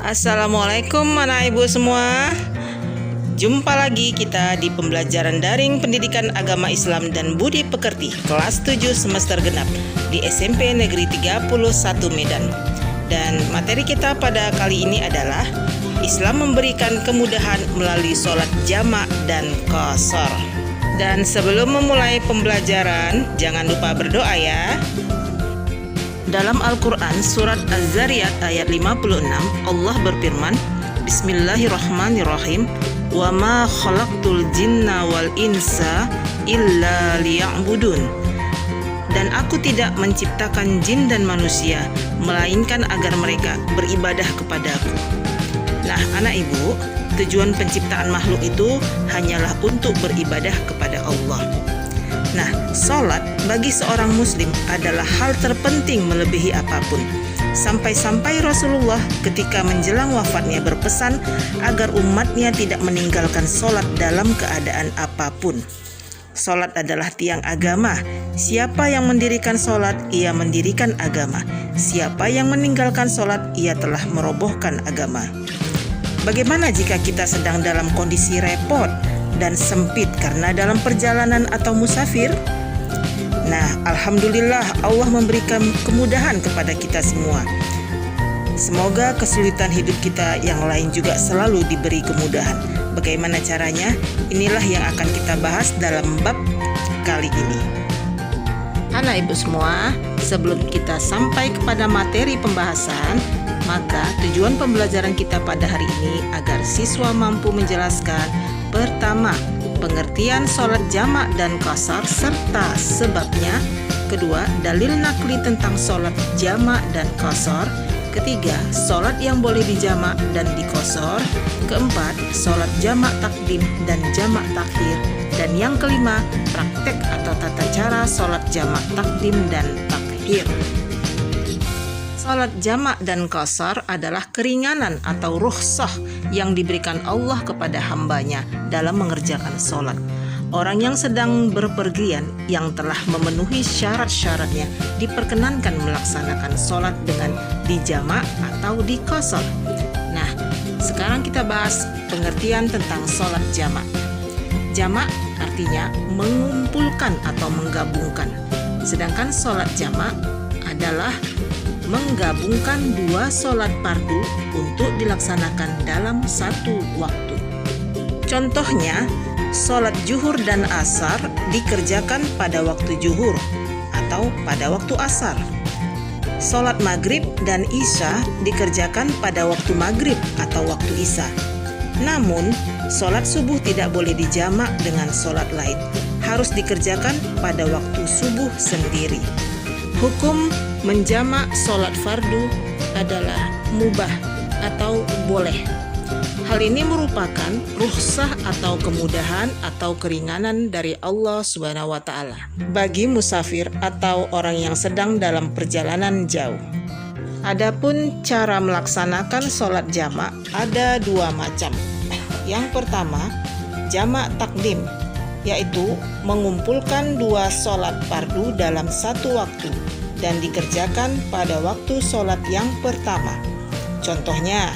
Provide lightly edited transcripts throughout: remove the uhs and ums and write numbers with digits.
Assalamualaikum anak ibu semua. Jumpa lagi kita di pembelajaran daring pendidikan agama Islam dan budi pekerti kelas 7 semester genap di SMP Negeri 31 Medan. Dan materi kita pada kali ini adalah Islam memberikan kemudahan melalui sholat jamak dan qashar. Dan sebelum memulai pembelajaran, jangan lupa berdoa ya. Dalam Al-Quran surat Az-Zariyat ayat 56, Allah berfirman, Bismillahirrahmanirrahim, wa ma khalaqtul jinna wal insa illa liya'budun. Dan aku tidak menciptakan jin dan manusia melainkan agar mereka beribadah kepadaku. Nah, anak ibu, tujuan penciptaan makhluk itu hanyalah untuk beribadah kepada Allah. Nah, sholat bagi seorang muslim adalah hal terpenting melebihi apapun. Sampai-sampai Rasulullah ketika menjelang wafatnya berpesan agar umatnya tidak meninggalkan sholat dalam keadaan apapun. Sholat adalah tiang agama. Siapa yang mendirikan sholat, ia mendirikan agama. Siapa yang meninggalkan sholat, ia telah merobohkan agama. Bagaimana jika kita sedang dalam kondisi repot dan sempit karena dalam perjalanan atau musafir? Nah, alhamdulillah Allah memberikan kemudahan kepada kita semua. Semoga kesulitan hidup kita yang lain juga selalu diberi kemudahan. Bagaimana caranya? Inilah yang akan kita bahas dalam bab kali ini. Anak ibu semua, sebelum kita sampai kepada materi pembahasan, maka tujuan pembelajaran kita pada hari ini agar siswa mampu menjelaskan pertama, pengertian sholat jamak dan qashar serta sebabnya. Kedua, dalil nakli tentang sholat jamak dan qashar. Ketiga, sholat yang boleh dijamak dan diqashar. Keempat, sholat jamak takdim dan jamak takhir. Dan yang kelima, praktek atau tata cara sholat jamak takdim dan takhir. Sholat jamak dan qashar adalah keringanan atau rukhsah yang diberikan Allah kepada hambanya dalam mengerjakan sholat. Orang yang sedang berpergian yang telah memenuhi syarat-syaratnya diperkenankan melaksanakan sholat dengan dijamak atau diqashar. Nah, sekarang kita bahas pengertian tentang sholat jamak. Jamak artinya mengumpulkan atau menggabungkan. Sedangkan sholat jamak adalah menggabungkan dua sholat fardu untuk dilaksanakan dalam satu waktu. Contohnya, sholat zuhur dan asar dikerjakan pada waktu zuhur atau pada waktu asar. Sholat maghrib dan isya dikerjakan pada waktu maghrib atau waktu isya. Namun, sholat subuh tidak boleh dijamak dengan sholat lain. Harus dikerjakan pada waktu subuh sendiri. Hukum menjamak sholat fardu adalah mubah atau boleh. Hal ini merupakan rukhsah atau kemudahan atau keringanan dari Allah SWT bagi musafir atau orang yang sedang dalam perjalanan jauh. Adapun cara melaksanakan sholat jamak ada dua macam. Yang pertama, jamak takdim, yaitu mengumpulkan dua sholat fardu dalam satu waktu dan dikerjakan pada waktu sholat yang pertama. Contohnya,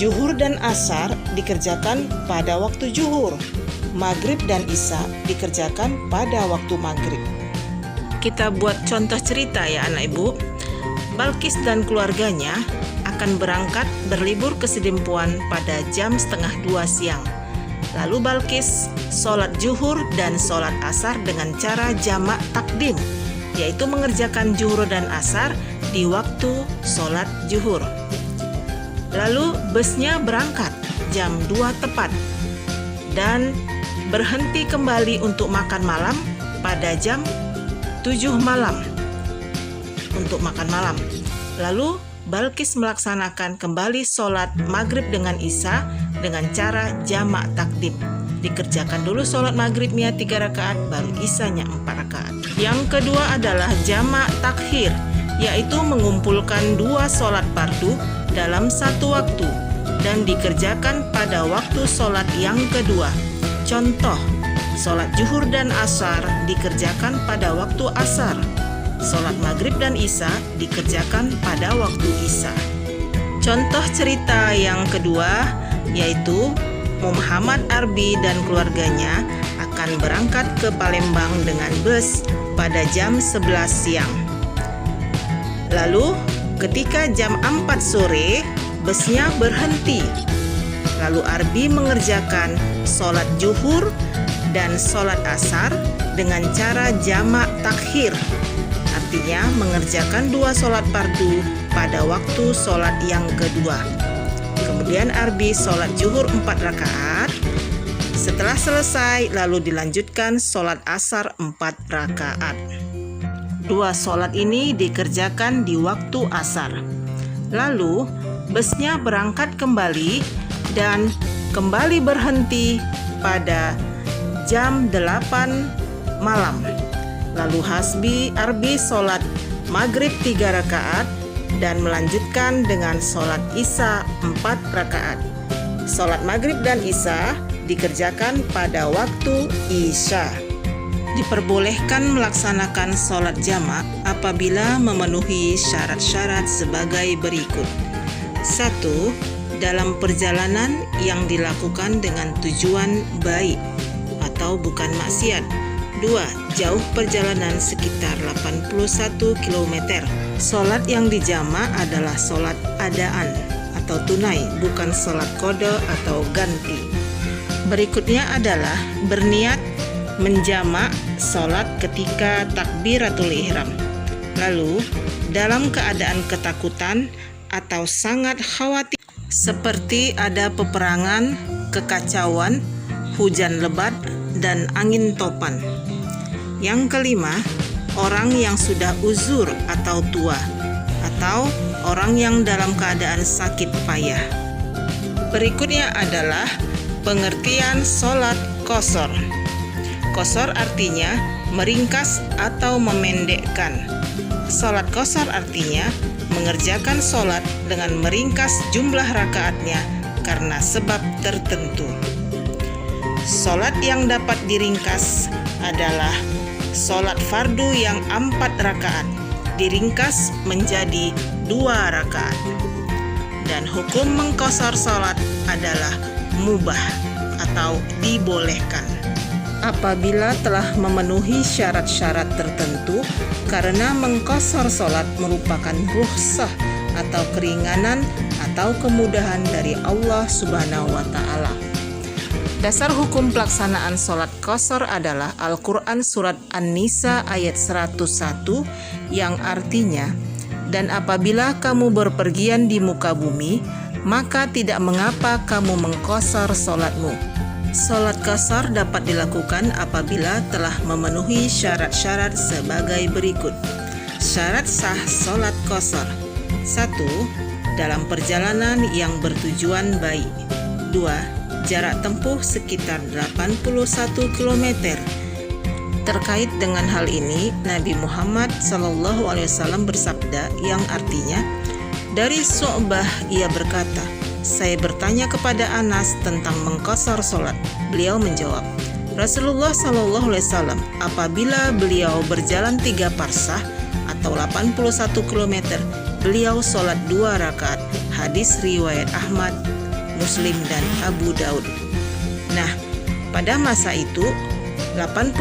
zuhur dan asar dikerjakan pada waktu zuhur, maghrib dan isya dikerjakan pada waktu maghrib. Kita buat contoh cerita ya anak ibu. Balkis dan keluarganya akan berangkat berlibur ke Sedempuan pada jam 1:30 siang. Lalu Balkis sholat zuhur dan sholat asar dengan cara jamak takdim, yaitu mengerjakan zuhur dan asar di waktu sholat zuhur. Lalu busnya berangkat jam 2 tepat dan berhenti kembali untuk makan malam pada jam 7 malam untuk makan malam. Lalu Balkis melaksanakan kembali sholat maghrib dengan isya dengan cara jamak takdim. Dikerjakan dulu sholat maghribnya 3 rakaat, baru isyanya 4 rakaat. Yang kedua adalah jamak takhir, yaitu mengumpulkan dua sholat fardu dalam satu waktu dan dikerjakan pada waktu sholat yang kedua. Contoh, sholat zuhur dan asar dikerjakan pada waktu asar. Sholat maghrib dan isya dikerjakan pada waktu isya. Contoh cerita yang kedua yaitu Muhammad Arbi dan keluarganya akan berangkat ke Palembang dengan bus pada jam 11 siang. Lalu ketika jam 4 sore busnya berhenti. Lalu Arbi mengerjakan sholat zuhur dan sholat asar dengan cara jamak takhir. Artinya mengerjakan 2 sholat fardu pada waktu sholat yang kedua. Kemudian Arbi sholat zuhur 4 rakaat. Setelah selesai lalu dilanjutkan sholat asar 4 rakaat. 2 sholat ini dikerjakan di waktu asar. Lalu busnya berangkat kembali dan kembali berhenti pada jam 8 malam. Lalu Arbi sholat maghrib 3 rakaat dan melanjutkan dengan sholat isya 4 rakaat. Sholat maghrib dan isya dikerjakan pada waktu isya. Diperbolehkan melaksanakan sholat jamak apabila memenuhi syarat-syarat sebagai berikut. 1. Dalam perjalanan yang dilakukan dengan tujuan baik atau bukan maksiat. 2. Jauh perjalanan sekitar 81 km. Sholat yang dijamak adalah sholat adaan atau tunai, bukan sholat qada atau ganti. Berikutnya adalah berniat menjamak sholat ketika takbiratul ihram. Lalu dalam keadaan ketakutan atau sangat khawatir seperti ada peperangan, kekacauan, hujan lebat, dan angin topan. Yang kelima, orang yang sudah uzur atau tua, atau orang yang dalam keadaan sakit payah. Berikutnya adalah pengertian sholat qashar. Qashar artinya meringkas atau memendekkan. Sholat qashar artinya mengerjakan sholat dengan meringkas jumlah rakaatnya karena sebab tertentu. Sholat yang dapat diringkas adalah sholat fardu yang 4 rakaat diringkas menjadi 2 rakaat. Dan hukum mengqashar sholat adalah mubah atau dibolehkan apabila telah memenuhi syarat-syarat tertentu, karena mengqashar sholat merupakan rukhsah atau keringanan atau kemudahan dari Allah Subhanahu wa Ta'ala. Dasar hukum pelaksanaan sholat qashar adalah Al-Quran Surat An-Nisa ayat 101 yang artinya, dan apabila kamu berpergian di muka bumi, maka tidak mengapa kamu mengqashar sholatmu. Sholat qashar dapat dilakukan apabila telah memenuhi syarat-syarat sebagai berikut. Syarat sah sholat qashar: 1. Dalam perjalanan yang bertujuan baik. 2. Jarak tempuh sekitar 81 km. Terkait dengan hal ini, Nabi Muhammad SAW bersabda yang artinya, dari Syu'bah ia berkata, saya bertanya kepada Anas tentang mengqashar sholat. Beliau menjawab, Rasulullah SAW apabila beliau berjalan 3 parsah atau 81 km, beliau sholat 2 rakaat. Hadis riwayat Ahmad, Muslim, dan Abu Daud. Nah, pada masa itu 81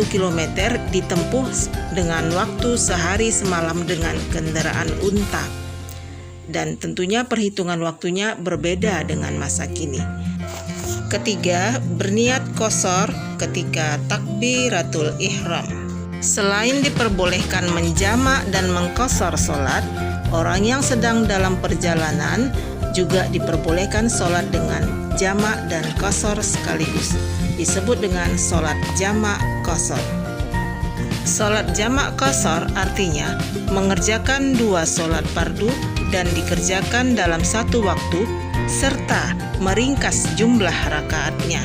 km ditempuh dengan waktu sehari semalam dengan kendaraan unta. Dan tentunya perhitungan waktunya berbeda dengan masa kini. Ketiga, berniat qashar ketika takbiratul ihram. Selain diperbolehkan menjamak dan mengqashar sholat, orang yang sedang dalam perjalanan juga diperbolehkan sholat dengan jamak dan qashar sekaligus. Disebut dengan sholat jamak qashar. Sholat jamak qashar artinya mengerjakan 2 sholat fardu dan dikerjakan dalam satu waktu serta meringkas jumlah rakaatnya.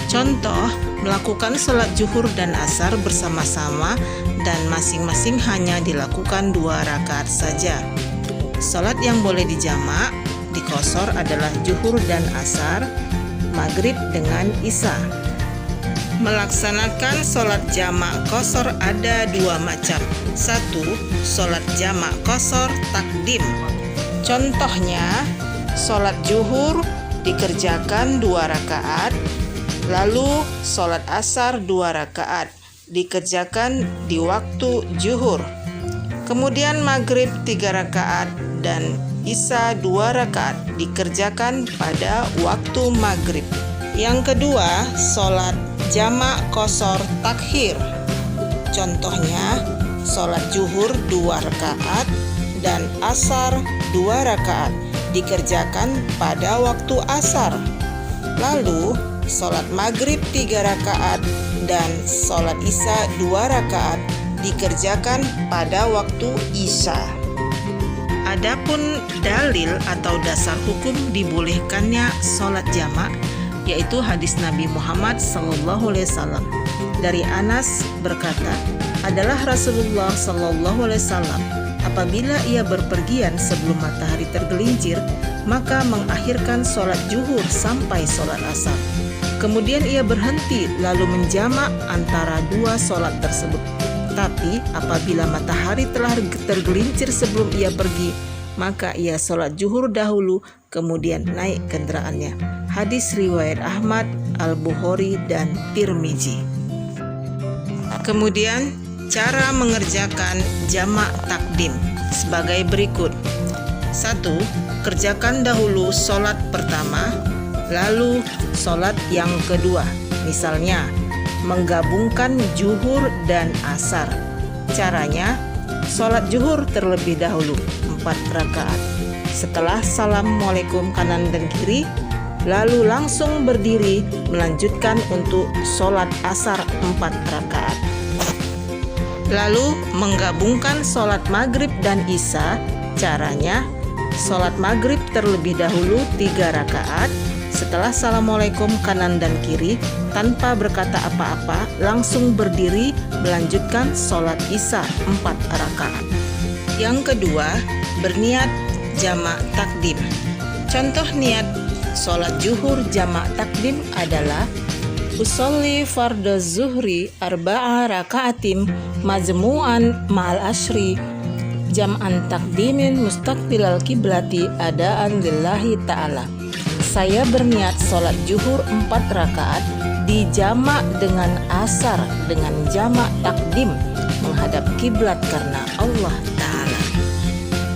Contoh, melakukan sholat zuhur dan asar bersama-sama dan masing-masing hanya dilakukan 2 rakaat saja. Sholat yang boleh dijamak, diqashar adalah zuhur dan asar, maghrib dengan isya. Melaksanakan sholat jamak qashar ada 2 macam. 1. Sholat jamak qashar takdim. Contohnya, sholat zuhur dikerjakan 2 rakaat, lalu sholat asar 2 rakaat dikerjakan di waktu zuhur. Kemudian maghrib 3 rakaat dan isya 2 rakaat dikerjakan pada waktu maghrib. Yang kedua, sholat jamak qashar takhir. Contohnya, sholat zuhur 2 rakaat dan asar 2 rakaat dikerjakan pada waktu asar. Lalu, sholat maghrib 3 rakaat dan sholat isya 2 rakaat dikerjakan pada waktu isya. Adapun dalil atau dasar hukum dibolehkannya sholat jamak, yaitu hadis Nabi Muhammad SAW. Dari Anas berkata, adalah Rasulullah SAW apabila ia berpergian sebelum matahari tergelincir, maka mengakhirkan sholat zuhur sampai sholat asar. Kemudian ia berhenti lalu menjamak antara 2 sholat tersebut. Tapi apabila matahari telah tergelincir sebelum ia pergi, maka ia sholat zuhur dahulu, kemudian naik kendaraannya. Hadis riwayat Ahmad, Al-Bukhari, dan Tirmizi. Kemudian cara mengerjakan jamak takdim sebagai berikut. 1. Kerjakan dahulu sholat pertama, lalu sholat yang kedua. Misalnya, menggabungkan zuhur dan asar. Caranya, sholat zuhur terlebih dahulu 4 rakaat. Setelah assalamualaikum kanan dan kiri, lalu langsung berdiri melanjutkan untuk sholat asar 4 rakaat. Lalu menggabungkan sholat maghrib dan isya. Caranya, sholat maghrib terlebih dahulu 3 rakaat. Setelah assalamualaikum kanan dan kiri, tanpa berkata apa-apa, langsung berdiri melanjutkan sholat isya 4 rakaat. Yang kedua, berniat jamak takdim. Contoh niat sholat zuhur jamak takdim adalah usolli fardhu zuhri 4 rakaatim majmu'an ma'al ashri jam'an takdimin mustaqbilal kiblati adaan lillahi ta'ala. Saya berniat sholat zuhur 4 rakaat dijamak dengan asar dengan jamak takdim menghadap kiblat karena Allah Ta'ala.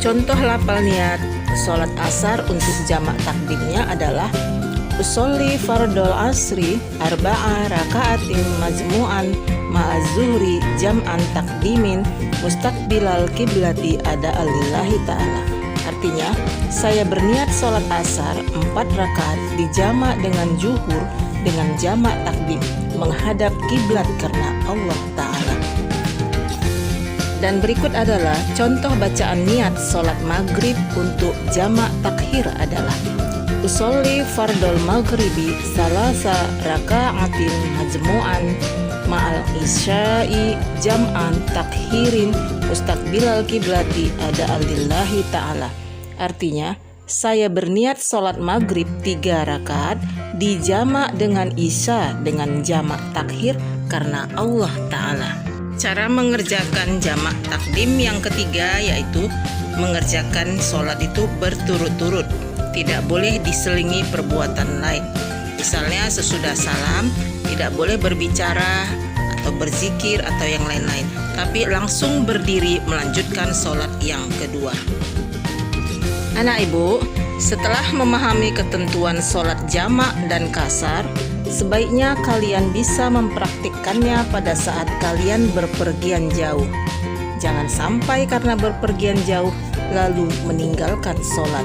Contoh lafal niat sholat asar untuk jamak takdimnya adalah usolli fardhol asri 4 rakaatin majmu'an ma'az zuhri jam'an takdimin mustaqbilal kiblati adaan lillahi ta'ala. Artinya, saya berniat sholat asar 4 rakaat dijamak dengan zuhur dengan jamak takdim menghadap kiblat karena Allah Ta'ala. Dan berikut adalah contoh bacaan niat sholat maghrib untuk jamak takhir adalah usolli fardhol maghribi salasa raka'atin majmu'an ma'al isya'i jam'an takhirin mustaqbilal kiblati adaan lillahi ta'ala. Artinya, saya berniat sholat maghrib 3 rakaat dijamak dengan isya dengan jamak takhir karena Allah Ta'ala. Cara mengerjakan jamak takdim yang ketiga yaitu mengerjakan sholat itu berturut-turut. Tidak boleh diselingi perbuatan lain. Misalnya sesudah salam tidak boleh berbicara atau berzikir atau yang lain-lain, tapi langsung berdiri melanjutkan sholat yang kedua. Anak ibu, setelah memahami ketentuan sholat jamak dan kasar, sebaiknya kalian bisa mempraktikkannya pada saat kalian berpergian jauh. Jangan sampai karena berpergian jauh lalu meninggalkan sholat.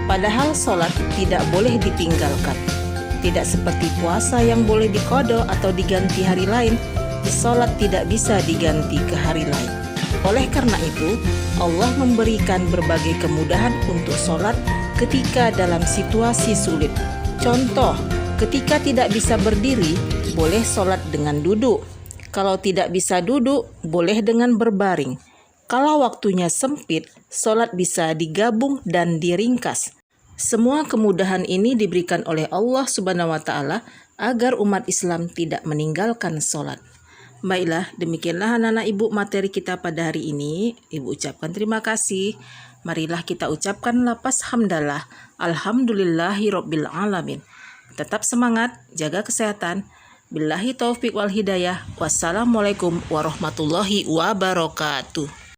Padahal sholat tidak boleh ditinggalkan. Tidak seperti puasa yang boleh diqadha atau diganti hari lain, sholat tidak bisa diganti ke hari lain. Oleh karena itu, Allah memberikan berbagai kemudahan untuk sholat ketika dalam situasi sulit. Contoh, ketika tidak bisa berdiri, boleh sholat dengan duduk. Kalau tidak bisa duduk, boleh dengan berbaring. Kalau waktunya sempit, sholat bisa digabung dan diringkas. Semua kemudahan ini diberikan oleh Allah Subhanahu wa Ta'ala agar umat Islam tidak meninggalkan sholat. Baiklah, demikianlah anak-anak ibu materi kita pada hari ini. Ibu ucapkan terima kasih. marilah kita ucapkan lapas hamdalah. Alhamdulillahirabbil alamin. Tetap semangat, jaga kesehatan. Billahi taufik wal hidayah. Wassalamualaikum warahmatullahi wabarakatuh.